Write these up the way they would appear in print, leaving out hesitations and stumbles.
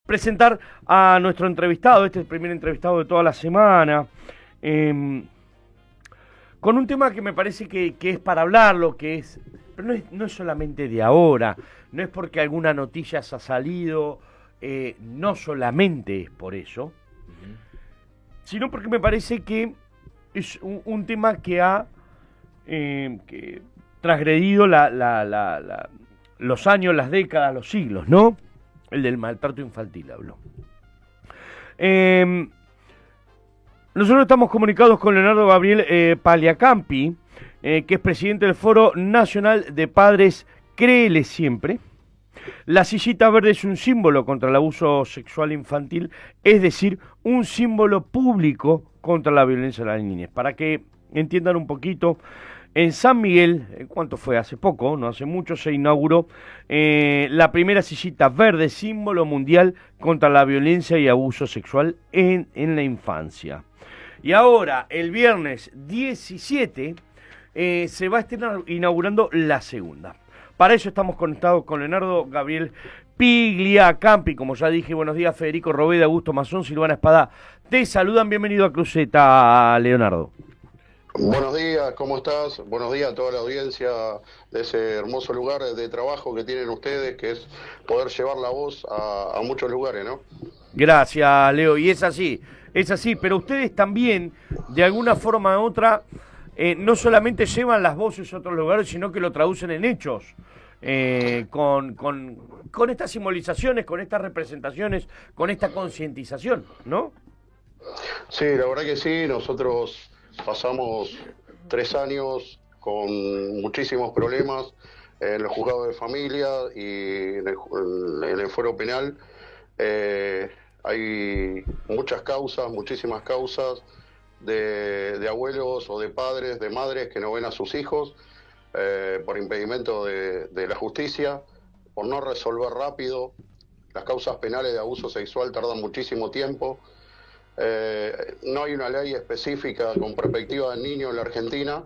presentar a nuestro entrevistado, este es el primer entrevistado de toda la semana, con un tema que me parece que es para hablarlo, pero no es solamente de ahora, no es porque alguna noticia se ha salido, no solamente es por eso, sino porque me parece que es un tema que ha transgredido los años, las décadas, los siglos, ¿no? El del maltrato infantil, hablo. Nosotros estamos comunicados con Leonardo Gabriel Pagliacampi, que es presidente del Foro Nacional de Padres Créele Siempre. La sillita verde es un símbolo contra el abuso sexual infantil, es decir, un símbolo público contra la violencia de las niñas. Para que entiendan un poquito, en San Miguel, ¿cuánto fue? Hace poco, no hace mucho, se inauguró la primera sillita verde, símbolo mundial contra la violencia y abuso sexual en la infancia. Y ahora, el viernes 17, se va a estar inaugurando la segunda. Para eso estamos conectados con Leonardo Gabriel Pagliacampi. Como ya dije, buenos días, Federico Robeda, Augusto Mazón, Silvana Espada. Te saludan, bienvenido a Cruceta, Leonardo. Buenos días, ¿cómo estás? Buenos días a toda la audiencia de ese hermoso lugar de trabajo que tienen ustedes, que es poder llevar la voz a muchos lugares, ¿no? Gracias, Leo. Y es así, pero ustedes también, de alguna forma u otra, no solamente llevan las voces a otros lugares, sino que lo traducen en hechos, con estas simbolizaciones, con estas representaciones, con esta concientización, ¿no? Sí, la verdad que sí, nosotros pasamos 3 años con muchísimos problemas en el juzgado de familia y en el fuero penal. Hay muchas causas, muchísimas causas de abuelos o de padres, de madres que no ven a sus hijos por impedimento de la justicia, por no resolver rápido. Las causas penales de abuso sexual tardan muchísimo tiempo. No hay una ley específica con perspectiva del niño en la Argentina,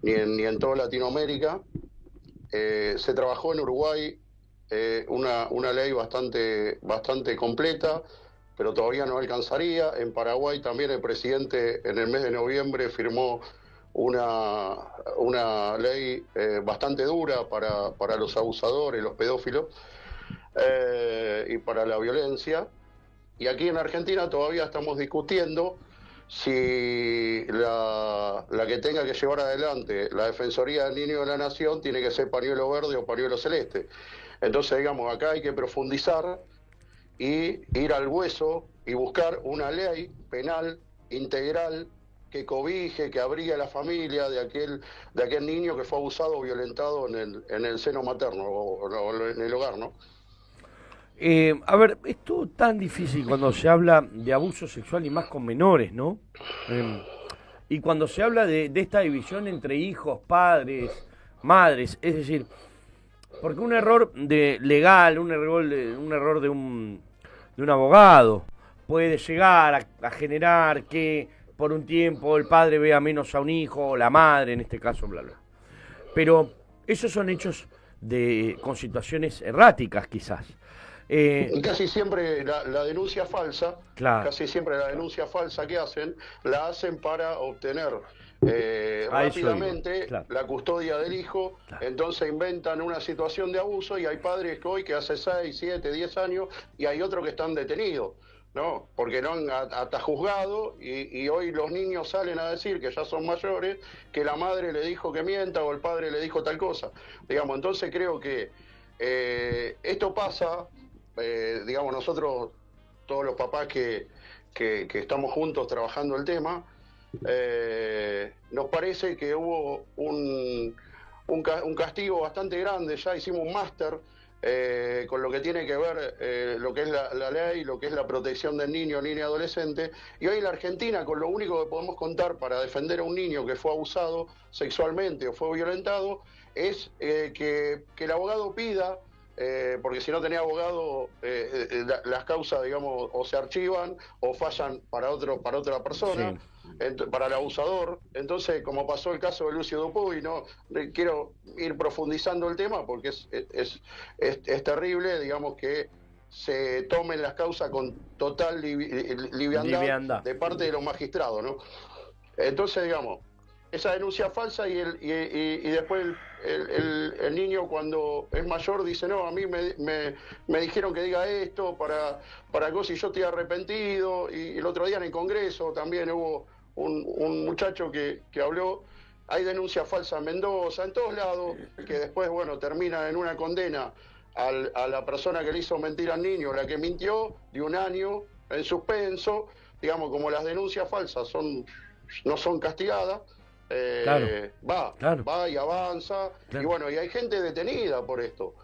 ni en toda Latinoamérica. Se trabajó en Uruguay una ley bastante completa, pero todavía no alcanzaría. En Paraguay también el presidente en el mes de noviembre firmó una ley bastante dura para los abusadores, los pedófilos, y para la violencia. Y aquí en Argentina todavía estamos discutiendo si la que tenga que llevar adelante la Defensoría del Niño de la Nación tiene que ser pañuelo verde o pañuelo celeste. Entonces, digamos, acá hay que profundizar y ir al hueso y buscar una ley penal integral que cobije, que abrigue a la familia de aquel niño que fue abusado o violentado en el seno materno o en el hogar, ¿no? A ver, es todo tan difícil cuando se habla de abuso sexual y más con menores, ¿no? Y cuando se habla de esta división entre hijos, padres, madres, es decir, porque un error legal, un error de un abogado puede llegar a generar que por un tiempo el padre vea menos a un hijo, o la madre en este caso, bla, bla. Pero esos son hechos con situaciones erráticas quizás. Y casi siempre la denuncia falsa, claro. Casi siempre la denuncia falsa que hacen, la hacen para obtener rápidamente la custodia del hijo. Claro. Entonces inventan una situación de abuso y hay padres que hoy que hace 6, 7, 10 años y hay otros que están detenidos, ¿no? Porque no han hasta juzgado y hoy los niños salen a decir que ya son mayores, que la madre le dijo que mienta o el padre le dijo tal cosa. Digamos, entonces creo que esto pasa. Digamos, nosotros, todos los papás que estamos juntos trabajando el tema, nos parece que hubo un castigo bastante grande. Ya hicimos un máster con lo que tiene que ver lo que es la ley, lo que es la protección del niño y adolescente, y hoy en la Argentina, con lo único que podemos contar para defender a un niño que fue abusado sexualmente o fue violentado, es que el abogado pida, porque si no tenía abogado, las causas, digamos, o se archivan o fallan para otra persona, sí, para el abusador. Entonces, como pasó el caso de Lucio Dupuy, no quiero ir profundizando el tema porque es terrible, digamos, que se tomen las causas con total liviandad de parte de los magistrados, ¿no? Entonces, digamos, esa denuncia falsa y después el niño cuando es mayor dice, no, a mí me dijeron que diga esto para cosas y yo estoy arrepentido. Y el otro día en el Congreso también hubo un muchacho que habló. Hay denuncia falsa en Mendoza, en todos lados, que después, bueno, termina en una condena a la persona que le hizo mentir al niño, la que mintió, de 1 año en suspenso. Digamos, como las denuncias falsas no son castigadas, va y avanza, y bueno, y hay gente detenida por esto.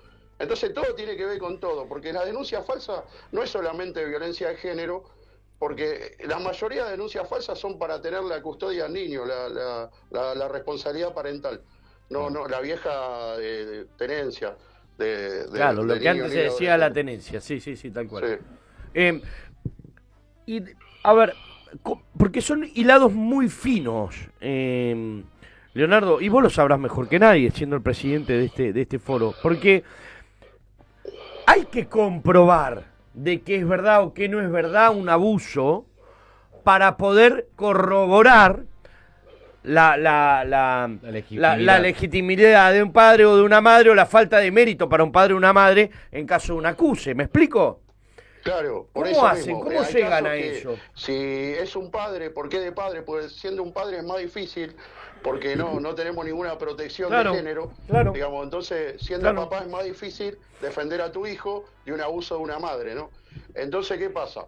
Entonces todo tiene que ver con todo, porque la denuncia falsa no es solamente violencia de género, porque la mayoría de denuncias falsas son para tener la custodia del niño, la responsabilidad parental, no la vieja tenencia. Claro, lo que antes se decía la tenencia, sí, tal cual. Sí. Y, a ver, porque son hilados muy finos, Leonardo, y vos lo sabrás mejor que nadie, siendo el presidente de este foro, porque hay que comprobar de que es verdad o que no es verdad un abuso para poder corroborar la legitimidad de un padre o de una madre, o la falta de mérito para un padre o una madre en caso de un acuse. ¿Me explico? Claro, por ¿Cómo eso hacen? mismo. ¿Cómo llegan a eso? Si es un padre, ¿por qué de padre? Pues siendo un padre es más difícil, porque no tenemos ninguna protección de género. Claro. Digamos, entonces, siendo papá es más difícil defender a tu hijo de un abuso de una madre, ¿no? Entonces, ¿qué pasa?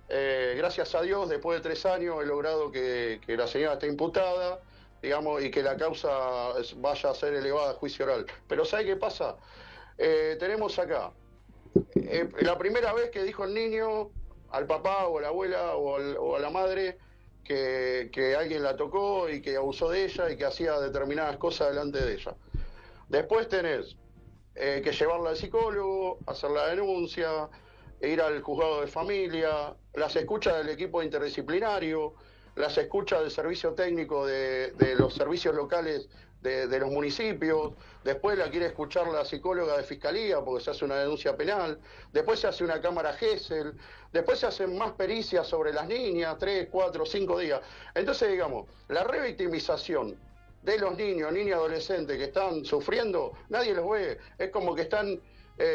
Gracias a Dios, después de 3 años he logrado que la señora esté imputada, digamos, y que la causa vaya a ser elevada a juicio oral. Pero ¿sabe qué pasa? Tenemos acá, la primera vez que dijo el niño al papá o a la abuela o a la madre que alguien la tocó y que abusó de ella y que hacía determinadas cosas delante de ella. Después tenés que llevarla al psicólogo, hacer la denuncia, ir al juzgado de familia, las escuchas del equipo interdisciplinario, las escuchas del servicio técnico de los servicios locales de los municipios, después la quiere escuchar la psicóloga de fiscalía porque se hace una denuncia penal, después se hace una cámara Gesell, después se hacen más pericias sobre las niñas, 3, 4, 5 días. Entonces, digamos, la revictimización de los niños y adolescentes que están sufriendo, nadie los ve, es como que están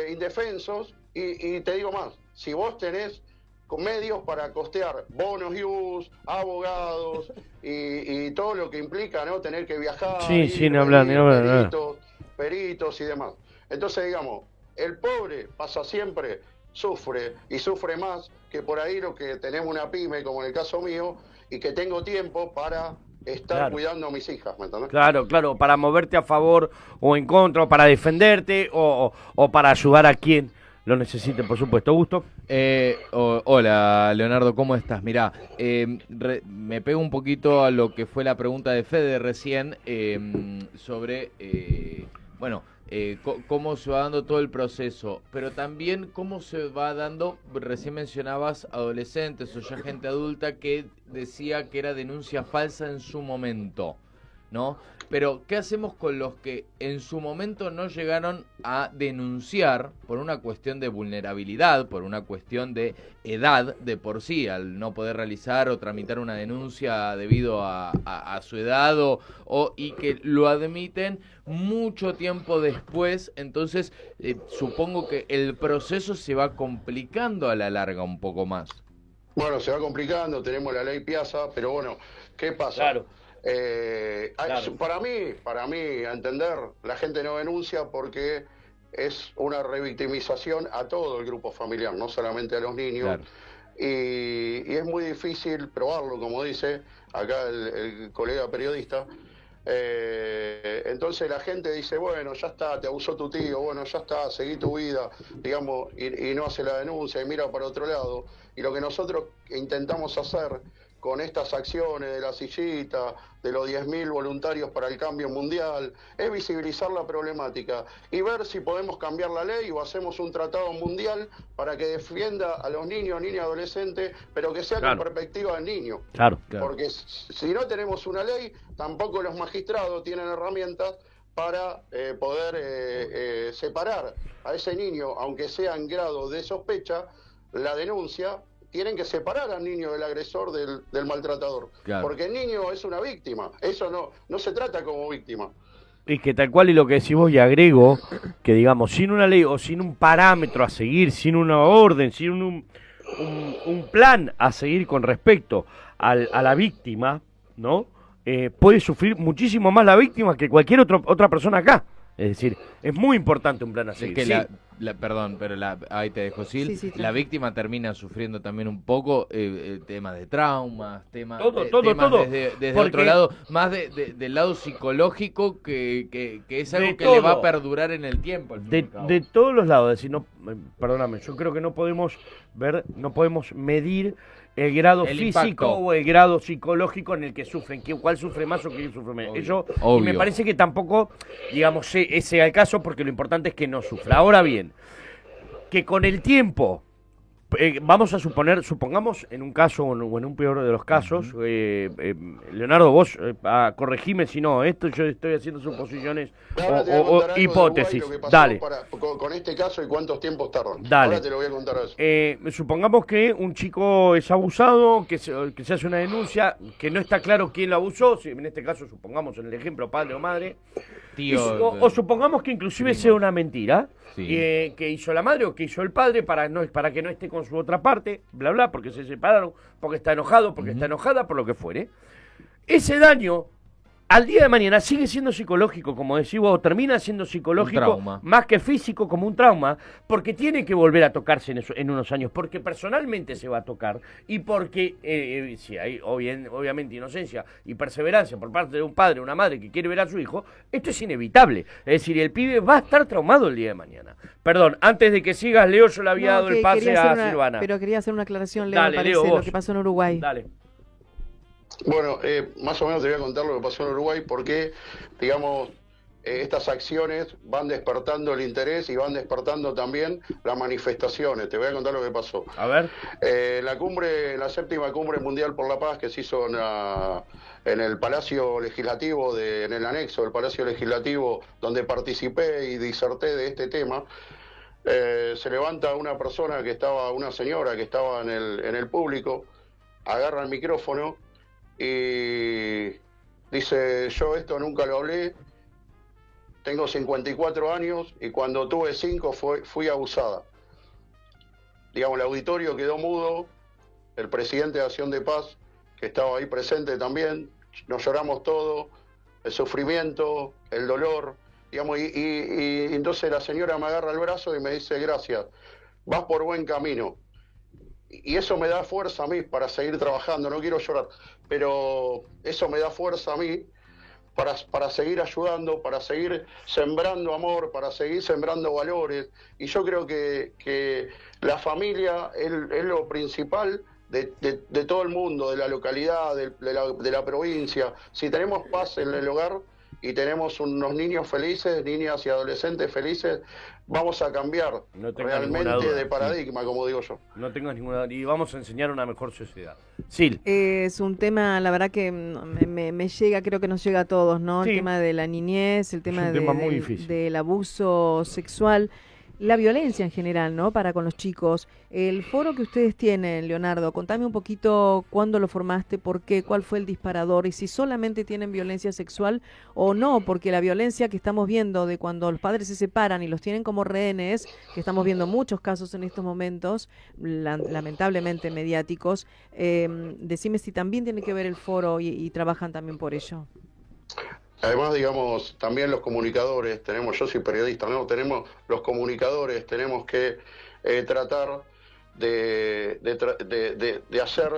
indefensos y te digo más, si vos tenés con medios para costear bonos IUS, abogados y todo lo que implica, ¿no? Tener que viajar, peritos y demás. Entonces, digamos, el pobre pasa siempre, sufre y sufre más que por ahí lo que tenemos una pyme, como en el caso mío, y que tengo tiempo para estar cuidando a mis hijas, ¿me entendés? Claro, para moverte a favor o en contra, o para defenderte o para ayudar a quien lo necesite, por supuesto. Gusto. Hola, Leonardo, ¿cómo estás? Mirá, me pego un poquito a lo que fue la pregunta de Fede recién sobre, cómo se va dando todo el proceso, pero también cómo se va dando, recién mencionabas adolescentes o ya gente adulta que decía que era denuncia falsa en su momento, ¿no? Pero, ¿qué hacemos con los que en su momento no llegaron a denunciar por una cuestión de vulnerabilidad, por una cuestión de edad de por sí, al no poder realizar o tramitar una denuncia debido a su edad y que lo admiten mucho tiempo después? Entonces, supongo que el proceso se va complicando a la larga un poco más. Bueno, se va complicando, tenemos la ley Piazza, pero bueno, ¿qué pasa? Claro. Para mí, a entender, la gente no denuncia porque es una revictimización a todo el grupo familiar, no solamente a los niños. Claro. Y es muy difícil probarlo, como dice acá el colega periodista. Entonces la gente dice, bueno, ya está, te abusó tu tío, bueno, ya está, seguí tu vida, digamos, y no hace la denuncia y mira para otro lado. Y lo que nosotros intentamos hacer con estas acciones de la sillita, de los 10.000 voluntarios para el cambio mundial, es visibilizar la problemática y ver si podemos cambiar la ley o hacemos un tratado mundial para que defienda a los niños y adolescentes, pero que sea con perspectiva del niño. Claro. Porque si no tenemos una ley, tampoco los magistrados tienen herramientas para poder separar a ese niño, aunque sea en grado de sospecha, la denuncia, tienen que separar al niño del agresor del maltratador. Claro. Porque el niño es una víctima, eso no se trata como víctima. Es que tal cual y lo que decís vos, y agrego que digamos, sin una ley o sin un parámetro a seguir, sin una orden, sin un plan a seguir con respecto a la víctima, ¿no? Puede sufrir muchísimo más la víctima que cualquier otra persona acá. Es decir, es muy importante un plan a seguir. Es que Sí. perdón, pero ahí te dejo, Sil. Sí, sí, La tranquilo. víctima termina sufriendo también un poco temas de traumas, temas Todo, temas todo. desde Porque- otro lado, más del lado psicológico que es algo De que le va a todo. perdurar en el tiempo. al fin y al cabo. De todos los lados, es decir, no, perdóname, yo creo que no podemos medir el grado El físico impacto. o el grado psicológico en el que sufren, cuál sufre más o quién sufre menos. Obvio, Eso, y obvio. me parece que tampoco, digamos, ese sea el caso, porque lo importante es que no sufra. Ahora bien, que con el tiempo, vamos a supongamos en un caso o en un peor de los casos, Leonardo, vos corregime si no, yo estoy haciendo suposiciones Ahora te voy a o contar algo de hipótesis. Uruguay, lo que pasó Dale. con este caso y cuántos tiempos tardan. Dale. Ahora te lo voy a contar eso. Supongamos que un chico es abusado, que se hace una denuncia, que no está claro quién lo abusó, si en este caso supongamos en el ejemplo padre o madre, Tío, o supongamos que inclusive sea una mentira, Sí. que hizo la madre o que hizo el padre para que no esté con su otra parte, bla bla, porque se separaron, porque está enojado, porque está enojada, por lo que fuere. Ese daño al día de mañana sigue siendo psicológico, como decís vos, o termina siendo psicológico trauma. más que físico, como un trauma, porque tiene que volver a tocarse en unos años, porque personalmente se va a tocar y porque si hay obviamente inocencia y perseverancia por parte de un padre o una madre que quiere ver a su hijo, esto es inevitable. Es decir, el pibe va a estar traumado el día de mañana. Perdón, antes de que sigas, Leo, yo le había dado el que pase quería a hacer Silvana. Pero quería hacer una aclaración, Leo, Dale, me Leo, parece, lo vos. que pasó en Uruguay. Dale. Bueno, más o menos te voy a contar lo que pasó en Uruguay porque, digamos, estas acciones van despertando el interés y van despertando también las manifestaciones. Te voy a contar lo que pasó. A ver. La séptima cumbre mundial por la paz que se hizo en el Palacio Legislativo, en el anexo del Palacio Legislativo, donde participé y diserté de este tema, se levanta una señora que estaba en el público, agarra el micrófono y dice: yo esto nunca lo hablé, tengo 54 años y cuando tuve 5 fui abusada. Digamos, el auditorio quedó mudo, el presidente de Acción de Paz, que estaba ahí presente también, nos lloramos todo, el sufrimiento, el dolor, digamos, y entonces la señora me agarra el brazo y me dice: gracias, vas por buen camino. Y eso me da fuerza a mí para seguir trabajando, no quiero llorar, pero eso me da fuerza a mí para seguir ayudando, para seguir sembrando amor, para seguir sembrando valores. Y yo creo que la familia es lo principal de todo el mundo, de la localidad, de la provincia. Si tenemos paz en el hogar y tenemos unos niños felices, niñas y adolescentes felices, vamos a cambiar No tengas ninguna realmente duda. de paradigma, como digo yo. No tengas ninguna... Y vamos a enseñar una mejor sociedad. Sil. Es un tema, la verdad que me llega, creo que nos llega a todos, ¿no? Sí. El tema de la niñez, el tema, un tema muy difícil. del abuso sexual, la violencia en general, ¿no? Para con los chicos. El foro que ustedes tienen, Leonardo, contame un poquito cuándo lo formaste, por qué, cuál fue el disparador y si solamente tienen violencia sexual o no, porque la violencia que estamos viendo de cuando los padres se separan y los tienen como rehenes, que estamos viendo muchos casos en estos momentos, lamentablemente mediáticos, decime si también tiene que ver el foro y trabajan también por ello. Además, digamos, también los comunicadores, yo soy periodista, ¿no? Tenemos los comunicadores, tenemos que tratar de hacer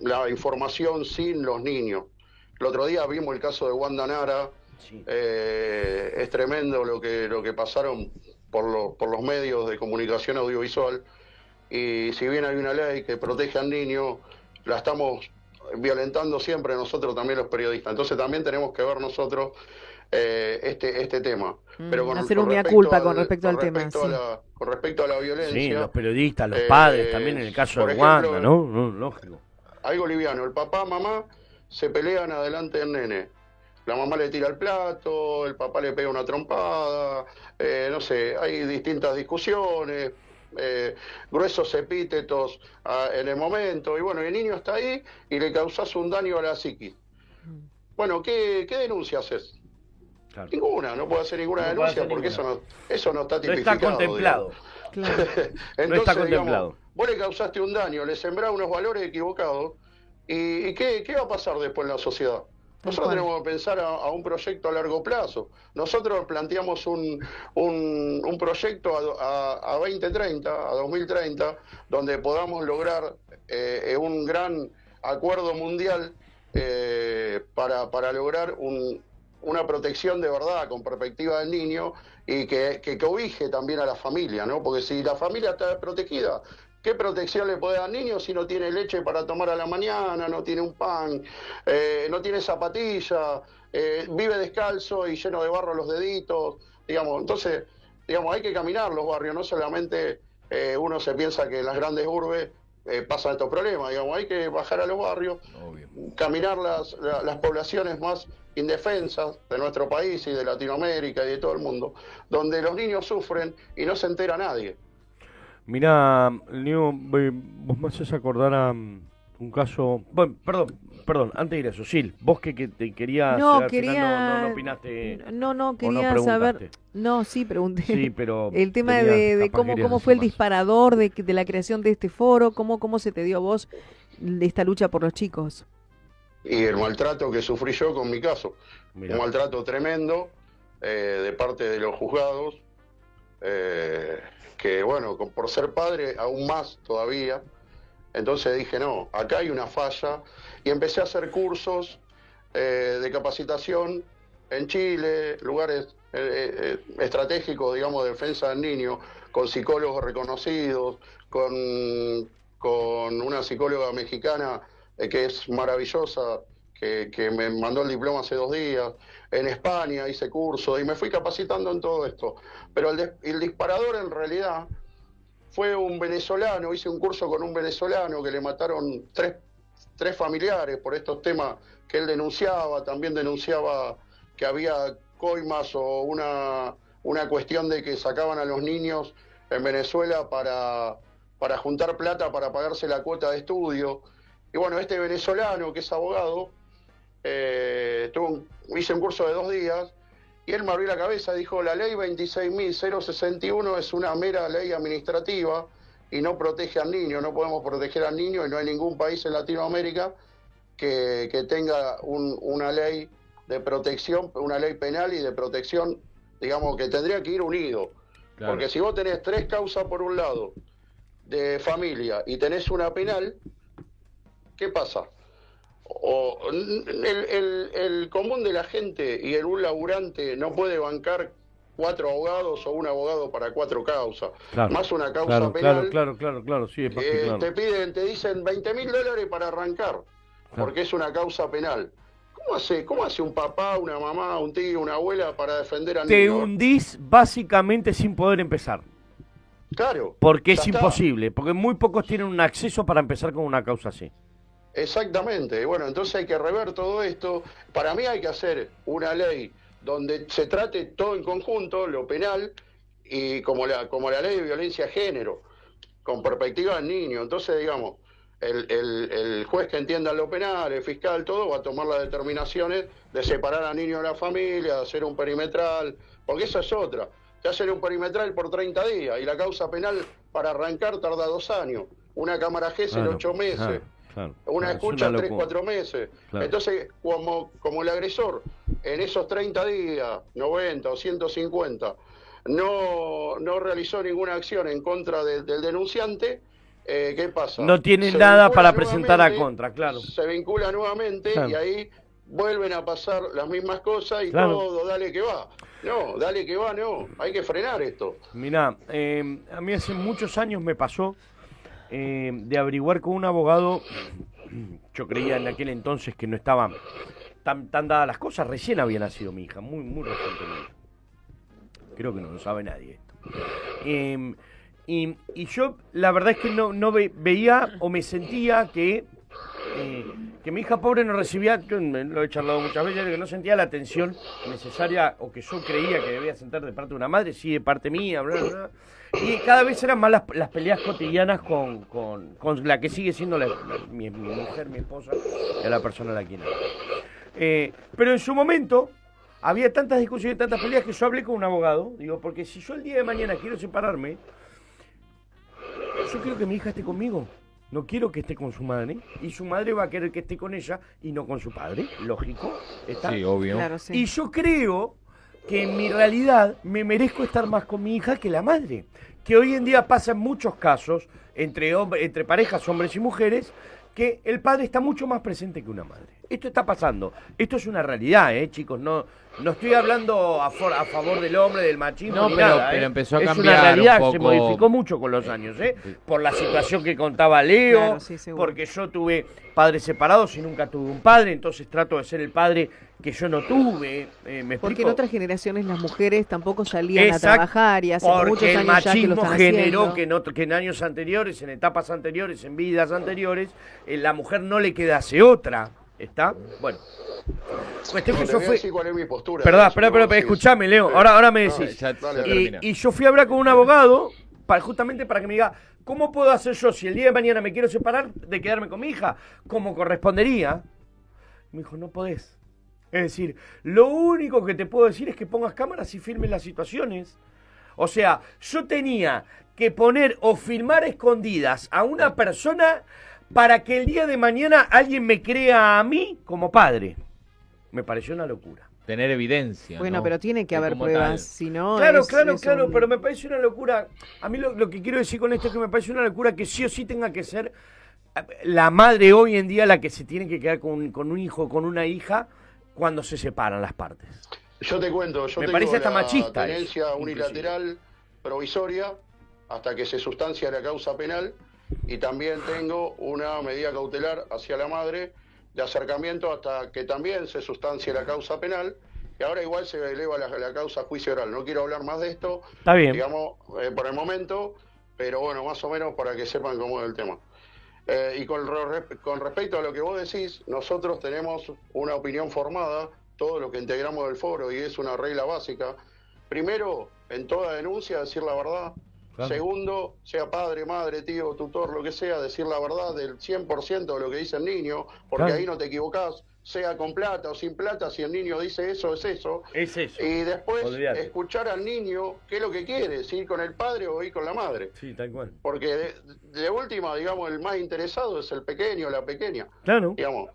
la información sin los niños. El otro día vimos el caso de Wanda Nara, Sí. es tremendo lo que pasaron por los medios de comunicación audiovisual, y si bien hay una ley que protege al niño, la estamos violentando siempre nosotros también los periodistas. Entonces también tenemos que ver nosotros este tema. Pero hacer un mea culpa con respecto al tema, sí. Con respecto a la violencia. Sí, los periodistas, los padres, también en el caso por de ejemplo, Wanda, ¿no? Lógico. Algo liviano, el papá, mamá se pelean adelante del nene. la mamá le tira el plato, el papá le pega una trompada, no sé, hay distintas discusiones, gruesos epítetos en el momento, y bueno, el niño está ahí y le causas un daño a la psiquis. Bueno, ¿qué denuncia haces? Claro. Ninguna, no puede hacer ninguna No puede denuncia hacer porque ninguna. eso no está No tipificado. está contemplado. Claro. Entonces, No está contemplado. digamos, vos le causaste un daño, le sembrás unos valores equivocados, ¿y qué va a pasar después en la sociedad? Nosotros tenemos que pensar a un proyecto a largo plazo. Nosotros planteamos un proyecto a 2030, a 2030, donde podamos lograr un gran acuerdo mundial para lograr una protección de verdad con perspectiva del niño y que cobije también a la familia, ¿no? Porque si la familia está desprotegida, ¿qué protección le puede dar al niño si no tiene leche para tomar a la mañana, no tiene un pan, no tiene zapatilla, vive descalzo y lleno de barro los deditos? Digamos, entonces, digamos, hay que caminar los barrios, no solamente uno se piensa que en las grandes urbes pasan estos problemas, digamos, hay que bajar a los barrios, Obvio. caminar las poblaciones más indefensas de nuestro país y de Latinoamérica y de todo el mundo, donde los niños sufren y no se entera nadie. Mirá, Leo, vos me haces acordar a un caso... Bueno, perdón, antes de ir a eso, Sil, vos que te querías... No, al final quería... no opinaste... No, o no quería saber... preguntaste. No, sí, pregunté. Sí, pero... El tema tenías- de capaz cómo querías fue el decir más. disparador de la creación de este foro, cómo se te dio a vos de esta lucha por los chicos. Y el maltrato que sufrí yo con mi caso, Mirá. un maltrato tremendo de parte de los juzgados, que bueno, por ser padre aún más todavía. Entonces dije, no, acá hay una falla, y empecé a hacer cursos de capacitación en Chile, lugares estratégicos, digamos, de defensa del niño, con psicólogos reconocidos, con una psicóloga mexicana que es maravillosa, que me mandó el diploma hace 2 días. En España hice cursos y me fui capacitando en todo esto. Pero el disparador en realidad fue un venezolano. Hice un curso con un venezolano que le mataron tres familiares por estos temas que él denunciaba. También denunciaba que había coimas o una cuestión de que sacaban a los niños en Venezuela para juntar plata para pagarse la cuota de estudio. Y bueno, este venezolano, que es abogado, hice un curso de 2 días y él me abrió la cabeza y dijo: la ley 26.061 es una mera ley administrativa y no protege al niño, no podemos proteger al niño, y no hay ningún país en Latinoamérica que tenga una ley de protección, una ley penal y de protección, digamos, que tendría que ir unido. Claro. Porque si vos tenés 3 causas por un lado de familia y tenés una penal, ¿qué pasa? El común de la gente y un laburante no puede bancar 4 abogados o un abogado para 4 causas, Claro, más una causa claro, penal. claro, sí, es más que claro. Te dicen $20.000 para arrancar, porque es una causa penal. ¿Cómo hace un papá, una mamá, un tío, una abuela para defender al Te niño? hundís básicamente sin poder empezar. Claro. Porque ya es está. imposible, porque muy pocos tienen un acceso para empezar con una causa así. Exactamente. Bueno, entonces hay que rever todo esto. Para mí hay que hacer una ley donde se trate todo en conjunto, lo penal, y como la ley de violencia de género, con perspectiva del niño. Entonces, digamos, el juez que entienda lo penal, el fiscal, todo, va a tomar las determinaciones de separar al niño de la familia, de hacer un perimetral, porque esa es otra. Te hacen un perimetral por 30 días, y la causa penal para arrancar tarda 2 años. Una cámara GESEL 8 meses. Una escucha 3-4 meses. Claro. Entonces, como el agresor en esos 30 días, 90 o 150, no realizó ninguna acción en contra del denunciante, ¿qué pasa? No tiene Se nada vincula para presentar a nuevamente, contra, claro. Se vincula nuevamente, Claro. y ahí vuelven a pasar las mismas cosas y Claro. todo, dale que va. No, dale que va, no. Hay que frenar esto. Mirá, a mí hace muchos años me pasó de averiguar con un abogado. Yo creía en aquel entonces que no estaban tan dadas las cosas. Recién había nacido mi hija, muy recientemente. Creo que no lo sabe nadie esto. Y yo la verdad es que no veía o me sentía que que mi hija pobre no recibía, yo lo he charlado muchas veces, que no sentía la atención necesaria o que yo creía que debía sentir de parte de una madre, sí, de parte mía, bla, bla, bla. Y cada vez eran más las peleas cotidianas con la que sigue siendo mi mujer, mi esposa, y a la persona a la que amo. Pero en su momento había tantas discusiones y tantas peleas que yo hablé con un abogado, digo, porque si yo el día de mañana quiero separarme, yo quiero que mi hija esté conmigo. No quiero que esté con su madre. Y su madre va a querer que esté con ella y no con su padre. Lógico. ¿Está? Sí, obvio. Claro, sí. Y yo creo que en mi realidad me merezco estar más con mi hija que la madre. Que hoy en día pasa en muchos casos, entre parejas, hombres y mujeres, que el padre está mucho más presente que una madre. Esto está pasando. Esto es una realidad, chicos. No estoy hablando a favor del hombre, del machismo, No, ni pero- nada. pero empezó a es cambiar una realidad, un se poco. modificó mucho con los años, por la situación que contaba Leo, Claro, sí, seguro. porque yo tuve padres separados y nunca tuve un padre, entonces trato de ser el padre que yo no tuve. ¿Me Porque explico? en otras generaciones las mujeres tampoco salían a Exacto, trabajar y hace muchos porque el años ya que lo machismo están generó haciendo. que en años anteriores, en etapas anteriores, en vidas anteriores, la mujer no le quedase otra. ¿Está? Bueno. Cuestión No, que te yo voy a fui... decir cuál es mi postura. Perdón, Eso, espera, ¿no? Sí, escuchame, Leo. sí. Ahora me No, decís. ya Dale, termina. Y yo fui a hablar con un abogado justamente para que me diga, ¿cómo puedo hacer yo si el día de mañana me quiero separar de quedarme con mi hija? ¿Cómo correspondería? Me dijo, no podés. Es decir, lo único que te puedo decir es que pongas cámaras y filmes las situaciones. O sea, yo tenía que poner o filmar escondidas a una persona para que el día de mañana alguien me crea a mí como padre. Me pareció una locura. Tener evidencia. Bueno, ¿no? pero tiene que De haber como pruebas, tal. si no Claro, es claro, un- pero me parece una locura. A mí lo que quiero decir con esto es que me parece una locura que sí o sí tenga que ser la madre hoy en día la que se tiene que quedar con un hijo, con una hija, cuando se separan las partes. Yo te cuento, yo Me tengo parece hasta la machista tenencia eso, unilateral provisoria hasta que se sustancia la causa penal y también tengo una medida cautelar hacia la madre de acercamiento hasta que también se sustancie la causa penal y ahora igual se eleva la causa a juicio oral. No quiero hablar más de esto, Está bien. digamos, por el momento, pero bueno, más o menos para que sepan cómo es el tema. Y con respecto a lo que vos decís, nosotros tenemos una opinión formada, todo lo que integramos del foro, y es una regla básica. Primero, en toda denuncia, decir la verdad. Claro. Segundo, sea padre, madre, tío, tutor, lo que sea, decir la verdad del 100% de lo que dice el niño, porque Claro. ahí no te equivocás, sea con plata o sin plata, si el niño dice eso, es eso. Es eso. Y después Olvídate. escuchar al niño qué es lo que quiere, si ir con el padre o ir con la madre. Sí, tal cual. Porque de última, digamos, el más interesado es el pequeño o la pequeña, Claro. digamos.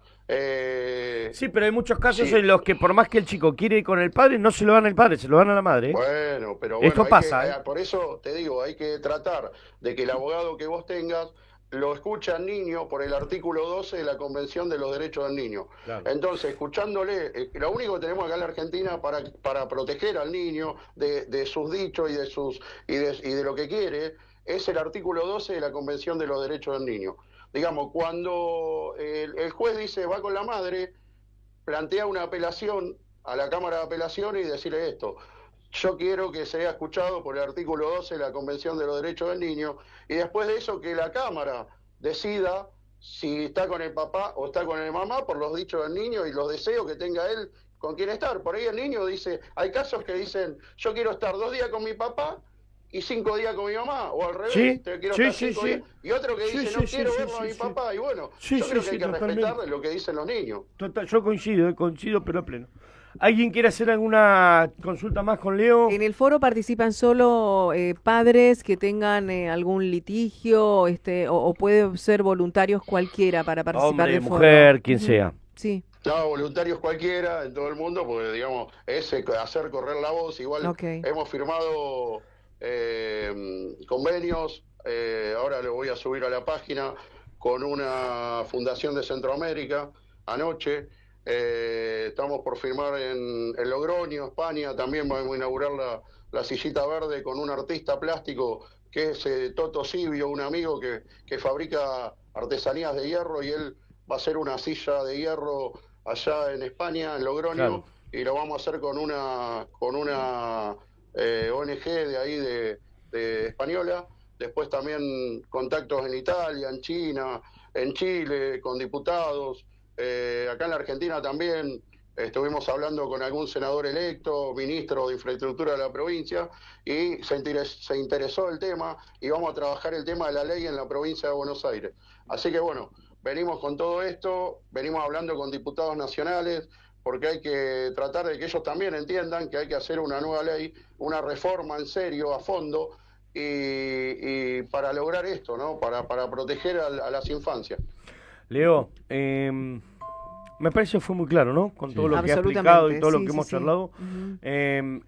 Sí, pero hay muchos casos Sí. en los que por más que el chico quiere ir con el padre, no se lo dan al padre, se lo dan a la madre. Bueno, pero Esto bueno, pasa, por eso te digo, hay que tratar de que el abogado que vos tengas lo escucha al niño por el artículo 12 de la Convención de los Derechos del Niño. Claro. Entonces, escuchándole, lo único que tenemos acá en la Argentina para proteger al niño de sus dichos y de lo que quiere, es el artículo 12 de la Convención de los Derechos del Niño. Digamos, cuando el juez dice va con la madre, plantea una apelación a la Cámara de Apelaciones y decirle esto: yo quiero que sea escuchado por el artículo 12 de la Convención de los Derechos del Niño, y después de eso que la Cámara decida si está con el papá o está con el mamá por los dichos del niño y los deseos que tenga él con quién estar. Por ahí el niño dice, hay casos que dicen, yo quiero estar 2 días con mi papá y 5 días con mi mamá, o al revés, Sí, quiero sí, estar sí, 5 sí. días. Y otro que Sí, dice, sí, no sí, quiero sí, verlo a sí, mi sí. papá, y bueno, Sí, yo sí, creo sí, que hay que totalmente. respetar lo que dicen los niños. Total, yo coincido, pero a pleno. ¿Alguien quiere hacer alguna consulta más con Leo? En el foro participan solo padres que tengan algún litigio, o puede ser voluntarios cualquiera para participar Hombre, del foro. mujer, quien Ujú. sea. Sí, No, voluntarios cualquiera en todo el mundo, porque digamos, es hacer correr la voz. Igual Ok. hemos firmado convenios, ahora lo voy a subir a la página, con una fundación de Centroamérica anoche. Estamos por firmar en Logroño, España, también vamos a inaugurar la sillita verde con un artista plástico que es Toto Sibio, un amigo que fabrica artesanías de hierro, y él va a hacer una silla de hierro allá en España, en Logroño, Claro. y lo vamos a hacer con una ONG de ahí de española. Después también contactos en Italia, en China, en Chile, con diputados. acá en la Argentina también estuvimos hablando con algún senador electo, ministro de Infraestructura de la provincia, y se interesó el tema, y vamos a trabajar el tema de la ley en la provincia de Buenos Aires. Así que bueno, venimos con todo esto, venimos hablando con diputados nacionales, porque hay que tratar de que ellos también entiendan que hay que hacer una nueva ley, una reforma en serio, a fondo, y para lograr esto, ¿no? Para proteger a las infancias. Leo, me parece que fue muy claro, ¿no? Con todo lo que ha Absolutamente, explicado y todo lo sí, que sí, hemos sí. charlado.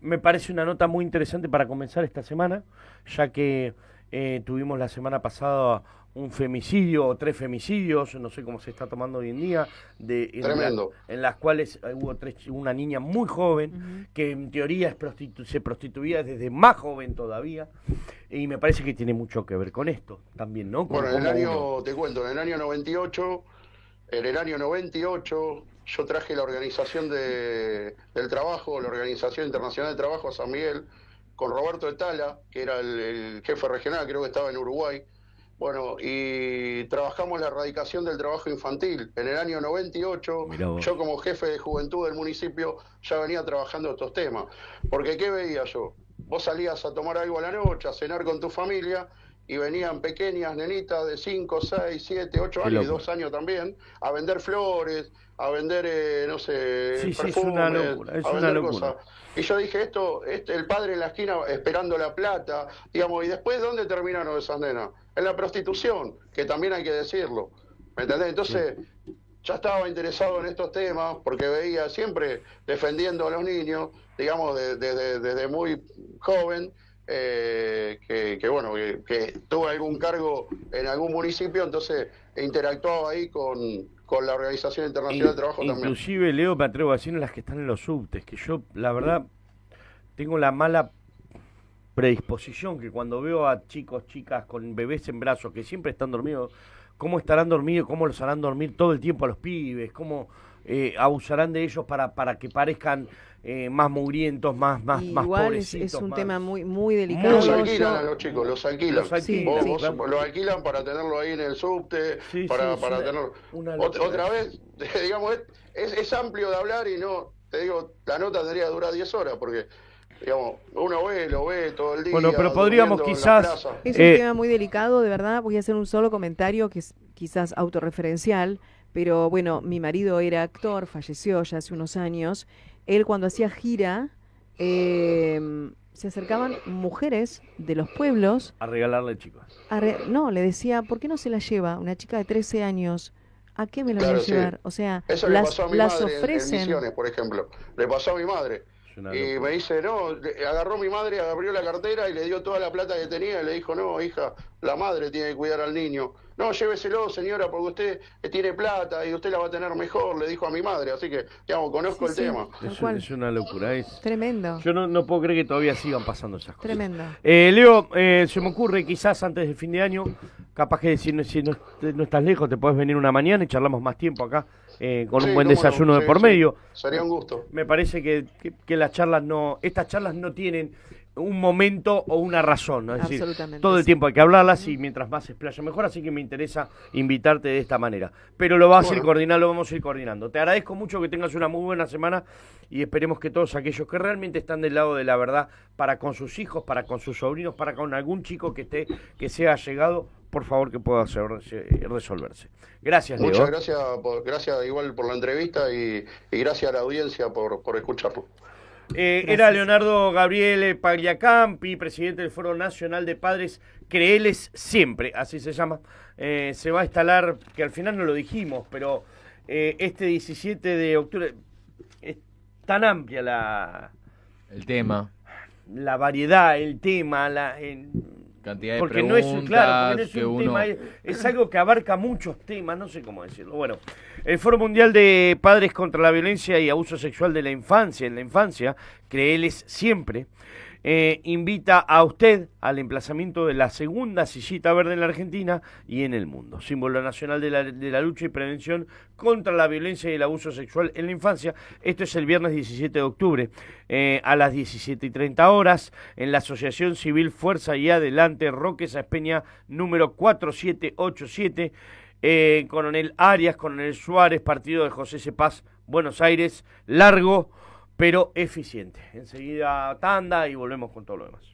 Me parece una nota muy interesante para comenzar esta semana, ya que tuvimos la semana pasada un femicidio o 3 femicidios, no sé cómo se está tomando hoy en día, Tremendo. en las cuales hubo una niña muy joven que en teoría se prostituía desde más joven todavía, y me parece que tiene mucho que ver con esto también, ¿no? Con Bueno, en el cómo año, te cuento, en el año 98, yo traje la Organización del Trabajo, la Organización Internacional del Trabajo a San Miguel, con Roberto Etala, que era el jefe regional, creo que estaba en Uruguay. Bueno, y trabajamos la erradicación del trabajo infantil. En el año 98, yo como jefe de juventud del municipio ya venía trabajando estos temas. Porque ¿qué veía yo? Vos salías a tomar algo a la noche, a cenar con tu familia, y venían pequeñas nenitas de 5, 6, 7, 8 años y 2 años también, a vender flores, a vender, no sé, sí, perfumes, es una locura, a vender cosas. Y yo dije, el padre en la esquina esperando la plata, digamos, y después, ¿dónde terminaron esas nenas? En la prostitución, que también hay que decirlo, ¿me entendés? Entonces, ya estaba interesado en estos temas, porque veía siempre defendiendo a los niños, digamos, desde muy joven, que tuvo algún cargo en algún municipio, entonces interactuaba ahí con la Organización Internacional del Trabajo también. Inclusive, Leo, me atrevo a decir, las que están en los subtes, que yo, la verdad, tengo la mala predisposición que cuando veo a chicos, chicas con bebés en brazos que siempre están dormidos, cómo estarán dormidos, cómo los harán dormir todo el tiempo a los pibes, cómo abusarán de ellos para que parezcan más mugrientos, más Igual pobrecitos. es un más... tema muy delicado. Los alquilan a los chicos, los alquilan. Sí, Lo alquilan para tenerlo ahí en el subte, para tenerlo. Otra vez, digamos, es amplio de hablar y no, te digo, la nota tendría que durar 10 horas, porque digamos, uno lo ve todo el día. Bueno, pero podríamos quizás... Es un tema muy delicado, de verdad. Voy a hacer un solo comentario que es quizás autorreferencial, pero bueno, mi marido era actor, falleció ya hace unos años. Él cuando hacía gira, se acercaban mujeres de los pueblos. A regalarle chicos. No, le decía, ¿por qué no se la lleva? Una chica de 13 años, ¿a qué me la voy a llevar? O sea, eso le pasó a mi las madre ofrecen. en Misiones, por ejemplo. Le pasó a mi madre. Y me dice, no, agarró mi madre, abrió la cartera y le dio toda la plata que tenía y le dijo, no, hija, la madre tiene que cuidar al niño. No, lléveselo, señora, porque usted tiene plata y usted la va a tener mejor, le dijo a mi madre. Así que, digamos, conozco el tema. Es una locura. Tremendo. Yo no puedo creer que todavía sigan pasando esas cosas. Tremendo. Leo, se me ocurre quizás antes del fin de año, capaz que si no estás lejos, te podés venir una mañana y charlamos más tiempo acá. Con un buen desayuno de por medio. Sería un gusto. Me parece que estas charlas no tienen un momento o una razón, ¿no? Es decir, todo el tiempo hay que hablarlas y mientras más se explaya mejor, así que me interesa invitarte de esta manera. Pero lo vamos a ir coordinando. Te agradezco mucho, que tengas una muy buena semana y esperemos que todos aquellos que realmente están del lado de la verdad, para con sus hijos, para con sus sobrinos, para con algún chico que sea llegado, por favor, que pueda resolverse. Gracias, Leo. Muchas gracias igual por la entrevista y gracias a la audiencia por escucharlo. Era Leonardo Gabriele Pagliacampi, presidente del Foro Nacional de Padres Créeles Siempre, así se llama. Se va a instalar, que al final no lo dijimos, pero este 17 de octubre es tan amplia el tema, la variedad, el tema, cantidad de porque preguntas, porque no es un tema, es algo que abarca muchos temas, no sé cómo decirlo. Bueno, el Foro Mundial de Padres contra la Violencia y Abuso Sexual de la Infancia, en la infancia, Créeles Siempre, invita a usted al emplazamiento de la segunda sillita verde en la Argentina y en el mundo, símbolo nacional de la lucha y prevención contra la violencia y el abuso sexual en la infancia. Esto es el viernes 17 de octubre a las 17:30 horas en la Asociación Civil Fuerza y Adelante, Roque Sáenz Peña, número 4787. Coronel Arias, Coronel Suárez, partido de José Cepaz, Buenos Aires, largo pero eficiente. Enseguida tanda y volvemos con todo lo demás.